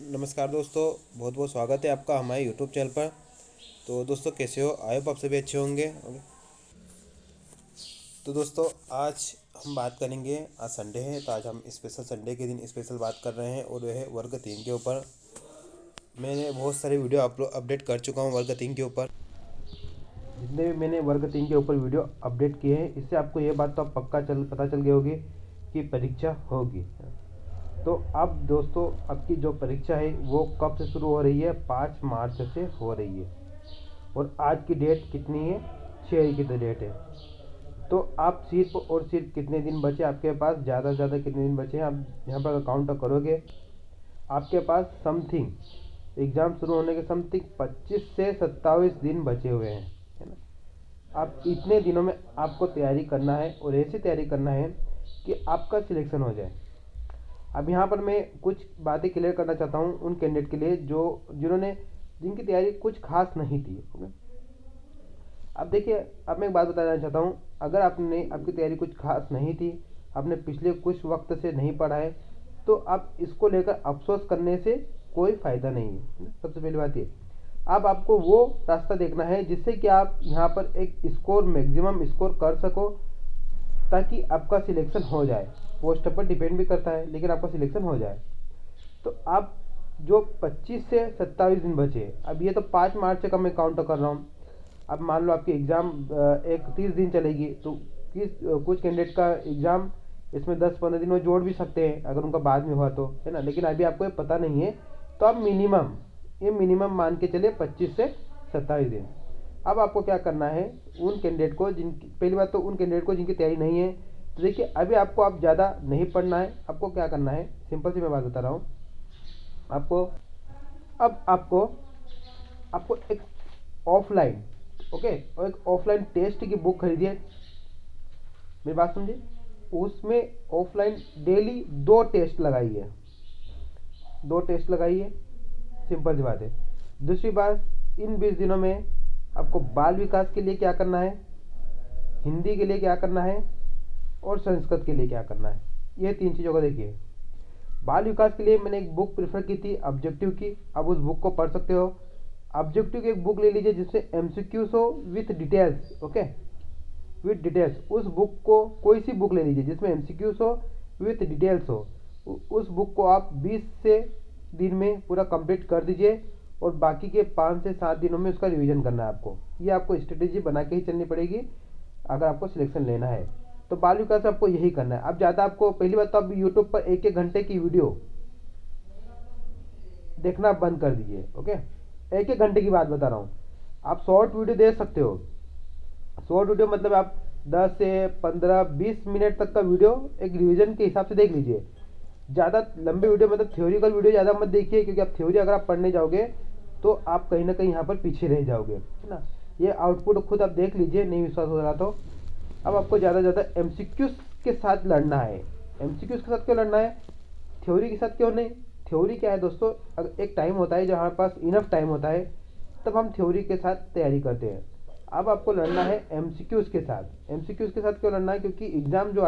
नमस्कार दोस्तों, बहुत बहुत स्वागत है आपका हमारे यूट्यूब चैनल पर। तो दोस्तों कैसे हो? आई होप आप सभी अच्छे होंगे। तो दोस्तों आज हम बात करेंगे, आज संडे है तो आज हम स्पेशल संडे के दिन स्पेशल बात कर रहे हैं और वह है वर्ग 3 के ऊपर। मैंने बहुत सारे वीडियो अपडेट कर चुका हूँ वर्ग 3 के ऊपर। जितने भी मैंने वर्ग 3 के ऊपर वीडियो अपडेट किए हैं, इससे आपको ये बात तो अब पता चल गई होगी कि परीक्षा होगी। तो अब दोस्तों आपकी जो परीक्षा है वो कब से शुरू हो रही है? 5 मार्च से हो रही है। और आज की डेट कितनी है? 6 की तो डेट है। तो आप सिर्फ और सिर्फ कितने दिन बचे आपके पास? ज़्यादा से ज़्यादा कितने दिन बचे हैं? आप यहाँ पर काउंट करोगे, आपके पास समथिंग एग्ज़ाम शुरू होने के समथिंग 25 से 27 दिन बचे हुए हैं, है ना। आप इतने दिनों में आपको तैयारी करना है और ऐसी तैयारी करना है कि आपका सिलेक्शन हो जाए। अब यहाँ पर मैं कुछ बातें क्लियर करना चाहता हूँ उन कैंडिडेट के लिए जिनकी तैयारी कुछ खास नहीं थी। ओके, अब देखिए, अब मैं एक बात बताना चाहता हूँ। अगर आपकी तैयारी कुछ खास नहीं थी, आपने पिछले कुछ वक्त से नहीं पढ़ा है, तो आप इसको लेकर अफसोस करने से कोई फ़ायदा नहीं है। सबसे पहली बात ये, अब आपको वो रास्ता देखना है जिससे कि आप यहाँ पर एक स्कोर मैक्सिमम स्कोर कर सको, ताकि आपका सिलेक्शन हो जाए। पोस्ट पर डिपेंड भी करता है, लेकिन आपका सिलेक्शन हो जाए। तो आप जो 25 से 27 दिन बचे, अब ये तो 5 मार्च का मैं काउंट कर रहा हूँ। अब मान लो आपकी एग्ज़ाम एक 30 दिन चलेगी, तो कुछ कैंडिडेट का एग्ज़ाम इसमें 10-15 दिन में जोड़ भी सकते हैं अगर उनका बाद में हुआ तो, है ना। लेकिन अभी आपको ये पता नहीं है, तो आप मिनिमम मान के चले 25 से 27 दिन। अब आपको क्या करना है, उन कैंडिडेट को पहली बात तो उन कैंडिडेट को जिनकी तैयारी नहीं है, तो देखिए अभी आप ज़्यादा नहीं पढ़ना है। आपको क्या करना है, सिंपल सी मैं बात बता रहा हूँ आपको। अब आपको एक ऑफलाइन, ओके, और एक ऑफलाइन टेस्ट की बुक खरीदिए। मेरी बात समझिए, उसमें ऑफलाइन डेली 2 टेस्ट लगाइए, 2 टेस्ट लगाइए। सिंपल सी बात है। दूसरी बात, इन 20 दिनों में आपको बाल विकास के लिए क्या करना है, हिंदी के लिए क्या करना है, और संस्कृत के लिए क्या करना है, ये 3 चीज़ों को देखिए। बाल विकास के लिए मैंने एक बुक प्रेफर की थी ऑब्जेक्टिव की, अब उस बुक को पढ़ सकते हो। ऑब्जेक्टिव की एक बुक ले लीजिए जिसमें एमसीक्यूज हो with details, okay, with details. उस बुक को कोई सी बुक ले लीजिए जिसमें एमसीक्यूज हो विथ डिटेल्स हो। उस बुक को आप 20 से दिन में पूरा कंप्लीट कर दीजिए, और बाकी के 5 से 7 दिनों में उसका रिवीजन करना है आपको। ये आपको स्ट्रेटेजी बना के ही चलनी पड़ेगी अगर आपको सिलेक्शन लेना है। तो बाल विकास आपको यही करना है। अब ज़्यादा आपको, पहली बात तो आप यूट्यूब पर 1-1 घंटे की वीडियो देखना बंद कर दीजिए, ओके। 1-1 घंटे की बात बता रहा हूँ। आप शॉर्ट वीडियो देख सकते हो। शॉर्ट वीडियो मतलब आप 10 से 15-20 मिनट तक का वीडियो एक रिवीजन के हिसाब से देख लीजिए। ज़्यादा लंबे वीडियो मतलब थ्योरिकल वीडियो ज़्यादा मत देखिए, क्योंकि आप थ्योरी अगर आप पढ़ने जाओगे तो आप कहीं ना कहीं यहाँ पर पीछे रह जाओगे, है ना। ये आउटपुट खुद आप देख लीजिए, नहीं विश्वास हो रहा तो। अब आपको ज़्यादा से ज़्यादा एमसीक्यूज के साथ लड़ना है। एमसीक्यूज के साथ क्यों लड़ना है, थ्योरी के साथ क्यों नहीं? थ्योरी क्या है दोस्तों, अगर एक टाइम होता है जब हमारे पास इनफ टाइम होता है, तब हम थ्योरी के साथ तैयारी करते हैं। अब आपको लड़ना है एमसीक्यूज के साथ। एमसीक्यूज के साथ क्यों लड़ना है? क्योंकि एग्ज़ाम जो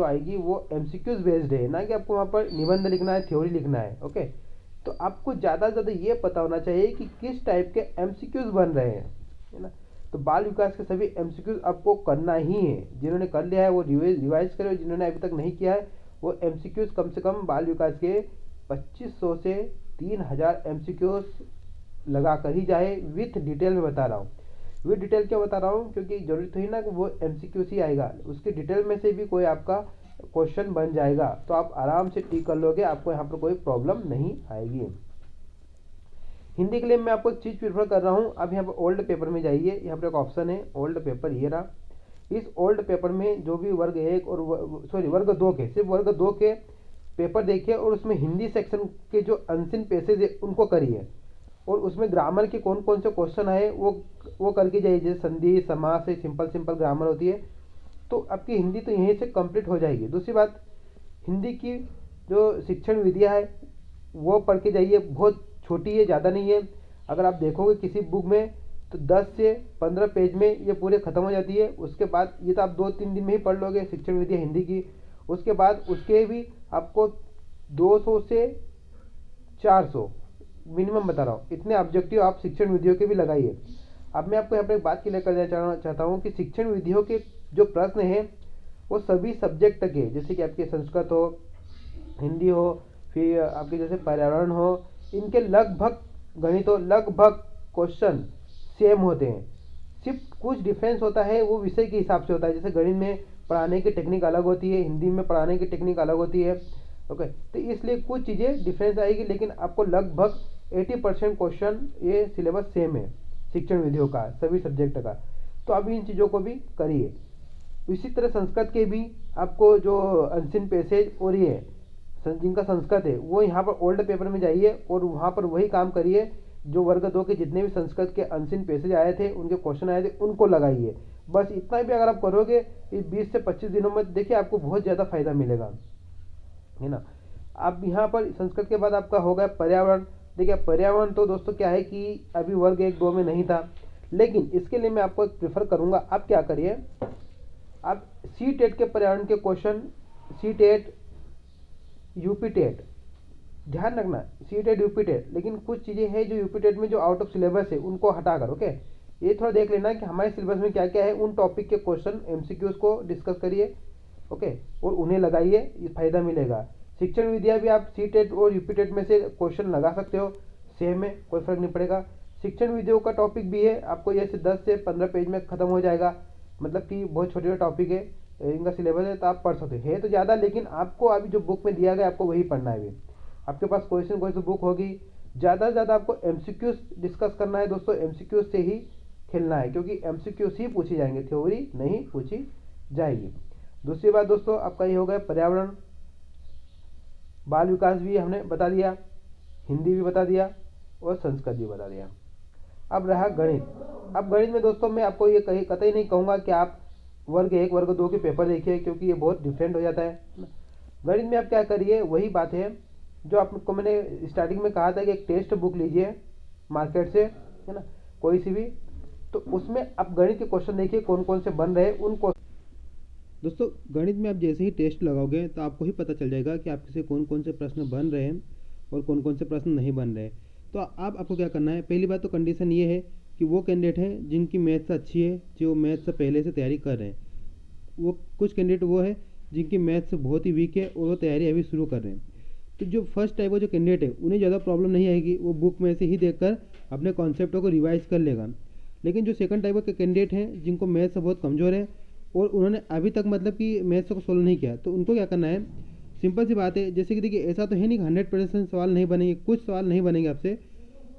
आएगी वो एमसीक्यूज बेस्ड है, ना कि आपको वहाँ पर निबंध लिखना है, थ्योरी लिखना है, ओके। तो आपको ज़्यादा से ज़्यादा ये पता होना चाहिए कि किस टाइप के एमसीक्यूज बन रहे हैं, है ना। तो बाल विकास के सभी एमसीक्यूज आपको करना ही है। जिन्होंने कर लिया है वो रिवाइज करें, जिन्होंने अभी तक नहीं किया है वो एमसीक्यूज कम से कम बाल विकास के 2500 से 3000 एमसीक्यूज लगा कर ही जाए। विथ डिटेल में बता रहा हूँ। विथ डिटेल क्यों बता रहा हूँ? क्योंकि जरूरी तो ही ना कि वो एमसीक्यूज ही आएगा, उसके डिटेल में से भी कोई आपका क्वेश्चन बन जाएगा, तो आप आराम से टिक कर लोगे, आपको यहाँ पर कोई प्रॉब्लम नहीं आएगी। हिंदी के लिए मैं आपको एक चीज़ प्रीफर कर रहा हूँ। अब यहाँ पर ओल्ड पेपर में जाइए, यहाँ पर एक ऑप्शन है ओल्ड पेपर, ये रहा। इस ओल्ड पेपर में जो भी वर्ग 1 और वर्ग 2 के, सिर्फ वर्ग 2 के पेपर देखिए, और उसमें हिंदी सेक्शन के जो अनसिन पेसेज है उनको करिए, और उसमें ग्रामर के कौन कौन से क्वेश्चन आए वो करके जाइए। जैसे संधि समास से सिंपल ग्रामर होती है, तो आपकी हिंदी तो यहीं से कंप्लीट हो जाएगी। दूसरी बात, हिंदी की जो शिक्षण विधियाँ है वो पढ़ के जाइए। बहुत छोटी है, ज़्यादा नहीं है। अगर आप देखोगे किसी बुक में तो 10 से 15 पेज में ये पूरे ख़त्म हो जाती है। उसके बाद ये तो आप 2-3 दिन में ही पढ़ लोगे शिक्षण विधियाँ हिंदी की। उसके बाद उसके भी आपको 200 से 400 मिनिमम बता रहा हूँ, इतने ऑब्जेक्टिव आप शिक्षण विधियों के भी लगाइए। अब मैं आपको यहाँ पर एक बात क्लियर कर देना चाहता हूँ कि शिक्षण विधियों के जो प्रश्न हैं वो सभी सब्जेक्ट के, जैसे कि आपके संस्कृत हो, हिंदी हो, फिर आपके जैसे पर्यावरण हो, इनके लगभग गणित हो, लगभग क्वेश्चन सेम होते हैं। सिर्फ कुछ डिफरेंस होता है वो विषय के हिसाब से होता है, जैसे गणित में पढ़ाने की टेक्निक अलग होती है, हिंदी में पढ़ाने की टेक्निक अलग होती है। ओके, तो इसलिए कुछ चीज़ें डिफरेंस आएगी, लेकिन आपको लगभग 80% क्वेश्चन ये सिलेबस सेम है शिक्षण विधियों का, सभी सब्जेक्ट का। तो आप इन चीज़ों को भी करिए। इसी तरह संस्कृत के भी आपको जो अनसीन पैसेज और ये जिनका संस्कृत है वो यहाँ पर ओल्ड पेपर में जाइए और वहाँ पर वही काम करिए जो वर्ग 2 के जितने भी संस्कृत के अनसीन पैसेज आए थे, उनके क्वेश्चन आए थे, उनको लगाइए। बस इतना भी अगर आप करोगे, इस 20 से 25 दिनों में देखिए आपको बहुत ज़्यादा फायदा मिलेगा, है ना। अब यहाँ पर संस्कृत के बाद आपका हो गया पर्यावरण। देखिए पर्यावरण तो दोस्तों क्या है कि अभी वर्ग 1-2 में नहीं था, लेकिन इसके लिए मैं आपको प्रेफर करूँगा, आप क्या करिए, आप सी टेट के पर्यावरण के question, C TET, UP TET, ध्यान रखना सी टेट यूपी टेट, लेकिन कुछ चीज़ें हैं जो यूपी टेट में जो आउट ऑफ सिलेबस है उनको हटाकर, ओके, ये थोड़ा देख लेना कि हमारे सिलेबस में क्या क्या है, उन टॉपिक के क्वेश्चन एमसीक्यूज को डिस्कस करिए, ओके, और उन्हें लगाइए, ये फायदा मिलेगा। शिक्षण विधियाँ भी आप सी टेट और यूपी टेट में से क्वेश्चन लगा सकते हो, सेम है, कोई फर्क नहीं पड़ेगा। शिक्षण विधियों का टॉपिक भी है, आपको ये 10 से 15 पेज में खत्म हो जाएगा, मतलब कि बहुत छोटे छोटे टॉपिक है, इनका सिलेबस है, तो आप पढ़ सकते हैं तो ज़्यादा, लेकिन आपको अभी जो बुक में दिया गया आपको वही पढ़ना है। अभी आपके पास कोई सी बुक होगी, ज़्यादा से ज़्यादा आपको एमसीक्यूज डिस्कस करना है दोस्तों, एमसीक्यूज से ही खेलना है, क्योंकि एमसीक्यूज ही पूछी जाएंगे, थ्योरी नहीं पूछी जाएगी। दूसरी बात दोस्तों आपका ये हो गया पर्यावरण, बाल विकास भी हमने बता दिया, हिंदी भी बता दिया और संस्कृत भी बता दिया। अब रहा गणित। अब गणित में दोस्तों मैं आपको ये कहीं कतई नहीं कहूँगा कि आप वर्ग 1 वर्ग 2 के पेपर देखिए, क्योंकि ये बहुत डिफरेंट हो जाता है। गणित में आप क्या करिए, वही बात है जो आपको मैंने स्टार्टिंग में कहा था कि एक टेस्ट बुक लीजिए मार्केट से, है ना, कोई सी भी, तो उसमें आप गणित के क्वेश्चन देखिए कौन कौन से बन रहे हैं उनको। दोस्तों गणित में आप जैसे ही टेस्ट लगाओगे तो आपको ही पता चल जाएगा कि आपके से कौन कौन से प्रश्न बन रहे हैं और कौन कौन से प्रश्न नहीं बन रहे। तो आपको क्या करना है, पहली बात तो कंडीशन ये है कि वो कैंडिडेट हैं जिनकी मैथ्स अच्छी है, जो मैथ्स से पहले से तैयारी कर रहे हैं। वो कुछ कैंडिडेट वो है जिनकी मैथ्स बहुत ही वीक है और वो तैयारी अभी शुरू कर रहे हैं। तो जो फर्स्ट टाइप का जो कैंडिडेट है उन्हें ज़्यादा प्रॉब्लम नहीं आएगी, वो बुक में से ही देखकर अपने कॉन्सेप्टों को रिवाइज कर लेगा। लेकिन जो सेकंड टाइप के कैंडिडेट हैं जिनको मैथ्स बहुत कमज़ोर है और उन्होंने अभी तक मतलब कि मैथ्स को सोल्व नहीं किया, तो उनको क्या करना है, सिंपल सी बात है, जैसे कि देखिए ऐसा तो है नहीं कि 100% सवाल नहीं बनेंगे, कुछ सवाल नहीं बनेंगे आपसे,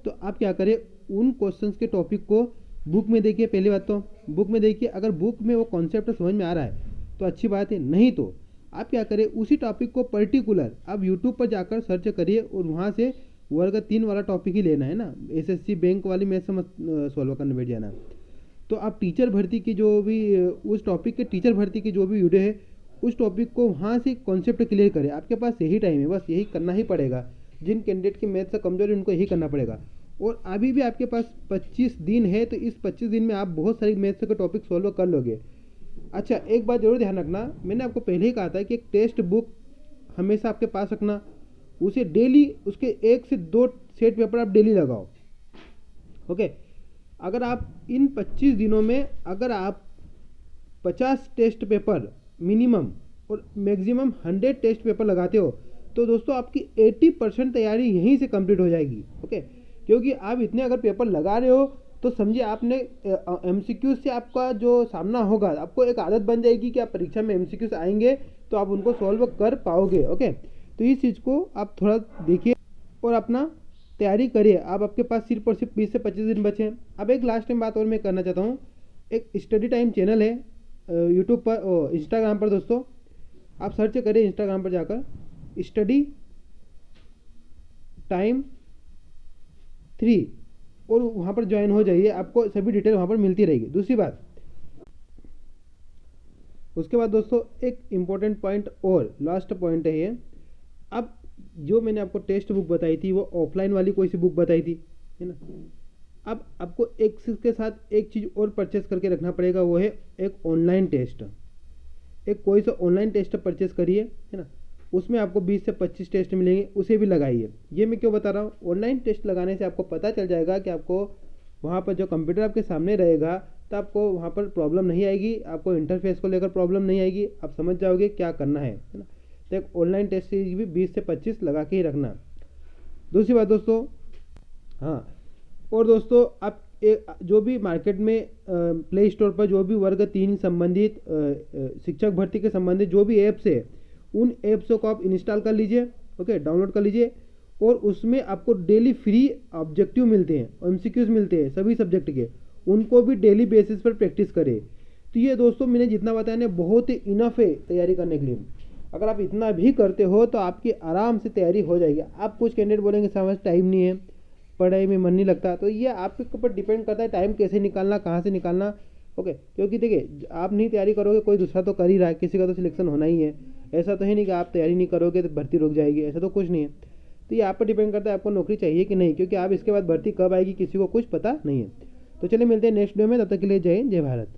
तो आप क्या करें, उन क्वेश्चंस के टॉपिक को बुक में देखिए। पहली बात तो बुक में देखिए, अगर बुक में वो कॉन्सेप्ट समझ में आ रहा है तो अच्छी बात है, नहीं तो आप क्या करें, उसी टॉपिक को पर्टिकुलर आप यूट्यूब पर जाकर सर्च करिए और वहाँ से वर्ग 3 वाला टॉपिक ही लेना है ना, एसएससी बैंक वाली मैथ समझ सॉल्व करने बैठ जाना। तो आप टीचर भर्ती की जो भी उस टॉपिक के टीचर भर्ती की जो भी वीडियो है उस टॉपिक को वहाँ से कॉन्सेप्ट क्लियर करें। आपके पास यही टाइम है, बस यही करना ही पड़ेगा। जिन कैंडिडेट की मैथ से कमजोर है उनको यही करना पड़ेगा। और अभी भी आपके पास 25 दिन है, तो इस 25 दिन में आप बहुत सारी मैथ्स के टॉपिक सॉल्व कर लोगे। अच्छा एक बात जरूर ध्यान रखना, मैंने आपको पहले ही कहा था कि एक टेक्स्ट बुक हमेशा आपके पास रखना, उसे डेली उसके 1 से 2 सेट पेपर आप डेली लगाओ, ओके। अगर आप इन 25 दिनों में अगर आप 50 टेस्ट पेपर मिनिमम और मैक्सिमम 100 टेस्ट पेपर लगाते हो तो दोस्तों आपकी 80% तैयारी यहीं से कंप्लीट हो जाएगी, ओके। क्योंकि आप इतने अगर पेपर लगा रहे हो तो समझिए आपने एमसीक्यू से आपका जो सामना होगा, आपको एक आदत बन जाएगी कि आप परीक्षा में एमसीक्यू से आएंगे तो आप उनको सॉल्व कर पाओगे, ओके। तो इस चीज़ को आप थोड़ा देखिए और अपना तैयारी करिए। आप आपके पास सिर्फ और सिर्फ 20 से 25 दिन बचे हैं। अब एक लास्ट टाइम बात और मैं करना चाहता हूँ, एक स्टडी टाइम चैनल है यूट्यूब पर और इंस्टाग्राम पर, दोस्तों आप सर्च करिए इंस्टाग्राम पर जाकर स्टडी टाइम 3 और वहाँ पर ज्वाइन हो जाइए, आपको सभी डिटेल वहाँ पर मिलती रहेगी। दूसरी बात, उसके बाद दोस्तों एक इम्पोर्टेंट पॉइंट और लास्ट पॉइंट है ये, अब जो मैंने आपको टेस्ट बुक बताई थी वो ऑफलाइन वाली कोई सी बुक बताई थी, है ना। अब आपको एक के साथ एक चीज़ और परचेस करके रखना पड़ेगा, वो है एक ऑनलाइन टेस्ट। एक कोई सा ऑनलाइन टेस्ट परचेस करिए, है ना। उसमें आपको 20 से 25 टेस्ट मिलेंगे, उसे भी लगाइए। ये मैं क्यों बता रहा हूँ, ऑनलाइन टेस्ट लगाने से आपको पता चल जाएगा कि आपको वहाँ पर जो कंप्यूटर आपके सामने रहेगा तो आपको वहाँ पर प्रॉब्लम नहीं आएगी, आपको इंटरफेस को लेकर प्रॉब्लम नहीं आएगी, आप समझ जाओगे क्या करना है ना। तो एक ऑनलाइन टेस्ट सीरीज भी 20 से 25 लगा के ही रखना। दूसरी बात दोस्तों, हाँ, और दोस्तों आप जो भी मार्केट में प्ले स्टोर पर जो भी वर्ग 3 संबंधित शिक्षक भर्ती के संबंधित जो भी ऐप्स है, उन ऐप्सों को आप इंस्टॉल कर लीजिए, ओके, डाउनलोड कर लीजिए। और उसमें आपको डेली फ्री ऑब्जेक्टिव मिलते हैं, एमसीक्यूज मिलते हैं सभी सब्जेक्ट के, उनको भी डेली बेसिस पर प्रैक्टिस करें। तो ये दोस्तों मैंने जितना बताया ना बहुत ही इनफ है तैयारी करने के लिए। अगर आप इतना भी करते हो तो आपकी आराम से तैयारी हो जाएगी। आप कुछ कैंडिडेट बोलेंगे समझ टाइम नहीं है, पढ़ाई में मन नहीं लगता, तो ये आपके ऊपर डिपेंड करता है टाइम कैसे निकालना, कहाँ से निकालना, ओके। क्योंकि देखिए आप नहीं तैयारी करोगे कोई दूसरा तो कर ही रहा है, किसी का तो सिलेक्शन होना ही है। ऐसा तो है नहीं कि आप तैयारी नहीं करोगे तो भर्ती रुक जाएगी, ऐसा तो कुछ नहीं है। तो ये आप पर डिपेंड करता है आपको नौकरी चाहिए कि नहीं, क्योंकि आप इसके बाद भर्ती कब आएगी किसी को कुछ पता नहीं है। तो चलिए मिलते हैं नेक्स्ट वीडियो में, तब तक के लिए जय हिंद जय भारत।